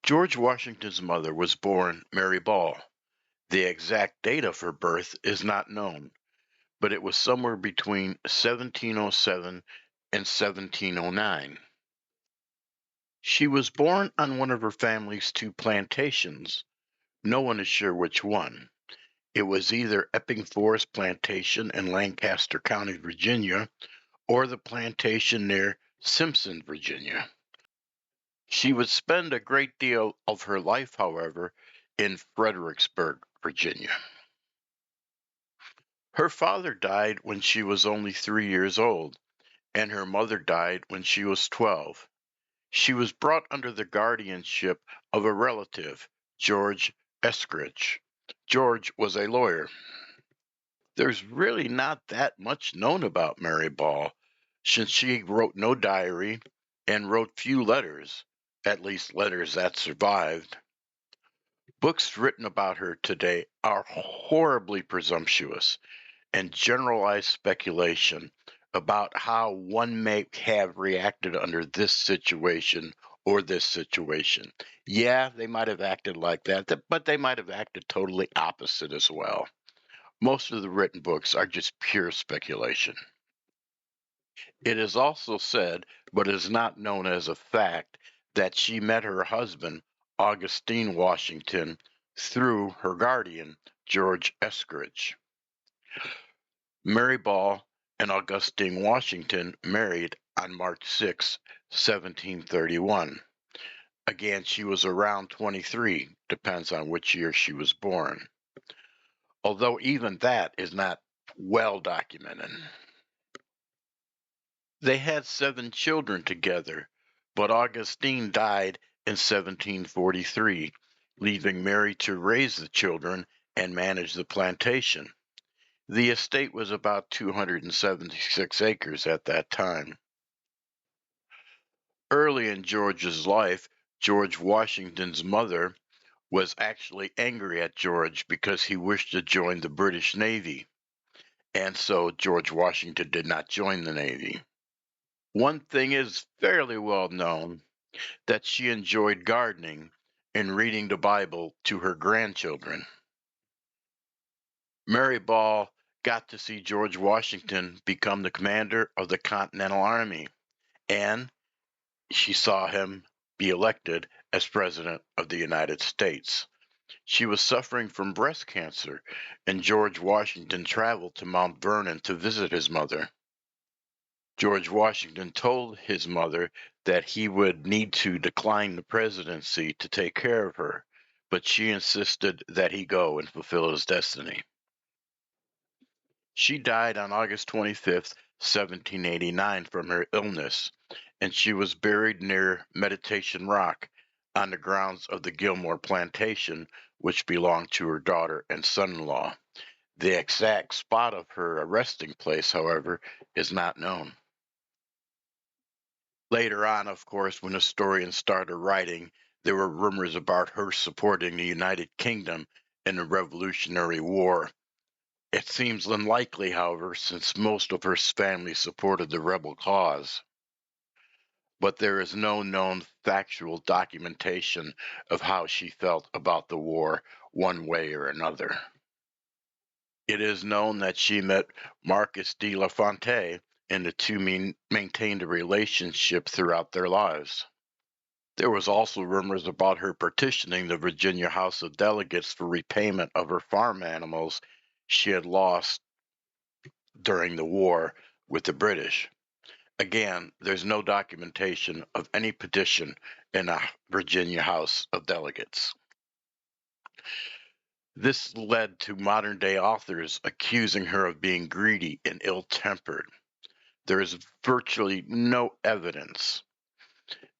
George Washington's mother was born Mary Ball. The exact date of her birth is not known, but it was somewhere between 1707 and 1709. She was born on one of her family's two plantations. No one is sure which one. It was either Epping Forest Plantation in Lancaster County, Virginia, or the plantation near Simpson, Virginia. She would spend a great deal of her life, however, in Fredericksburg, Virginia. Her father died when she was only 3 years old, and her mother died when she was 12. She was brought under the guardianship of a relative, George Eskridge. George was a lawyer. There's really not that much known about Mary Ball, since she wrote no diary and wrote few letters, at least letters that survived. Books written about her today are horribly presumptuous and generalized speculation about how one may have reacted under this situation or this situation. Yeah, they might have acted like that, but they might have acted totally opposite as well. Most of the written books are just pure speculation. It is also said, but is not known as a fact, that she met her husband, Augustine Washington, through her guardian, George Eskridge. Mary Ball and Augustine Washington married on March 6, 1731. Again, she was around 23, depends on which year she was born. Although even that is not well documented. They had 7 children together, but Augustine died in 1743, leaving Mary to raise the children and manage the plantation. The estate was about 276 acres at that time. Early in George's life, George Washington's mother was actually angry at George because he wished to join the British Navy, and so George Washington did not join the Navy. One thing is fairly well known, that she enjoyed gardening and reading the Bible to her grandchildren. Mary Ball got to see George Washington become the commander of the Continental Army, and she saw him be elected as President of the United States. She was suffering from breast cancer, and George Washington traveled to Mount Vernon to visit his mother. George Washington told his mother that he would need to decline the presidency to take care of her, but she insisted that he go and fulfill his destiny. She died on August 25th, 1789, from her illness, and she was buried near Meditation Rock on the grounds of the Gilmore Plantation, which belonged to her daughter and son-in-law. The exact spot of her resting place, however, is not known. Later on, of course, when historians started writing, there were rumors about her supporting the United Kingdom in the Revolutionary War. It seems unlikely, however, since most of her family supported the rebel cause. But there is no known factual documentation of how she felt about the war, one way or another. It is known that she met Marquis de la Fontaine, and the two maintained a relationship throughout their lives. There was also rumors about her petitioning the Virginia House of Delegates for repayment of her farm animals she had lost during the war with the British. Again, there's no documentation of any petition in a Virginia House of Delegates. This led to modern day authors accusing her of being greedy and ill tempered. There is virtually no evidence,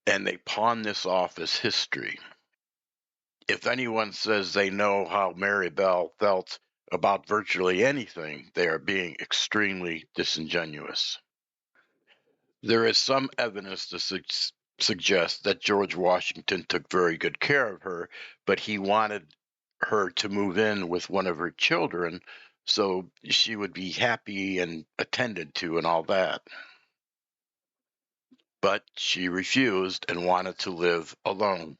and they pawn this off as history. If anyone says they know how Mary Bell felt about virtually anything, they are being extremely disingenuous. There is some evidence to suggest that George Washington took very good care of her, but he wanted her to move in with one of her children so she would be happy and attended to and all that. But she refused and wanted to live alone.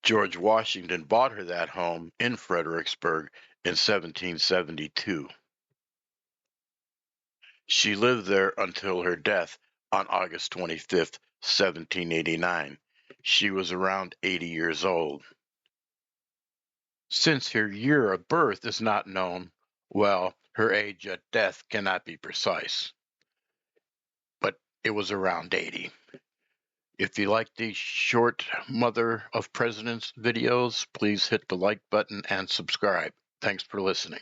George Washington bought her that home in Fredericksburg in 1772. She lived there until her death on August 25th, 1789. She was around 80 years old. Since her year of birth is not known, well, her age at death cannot be precise, but it was around 80. If you like these short Mother of Presidents videos, please hit the like button and subscribe. Thanks for listening.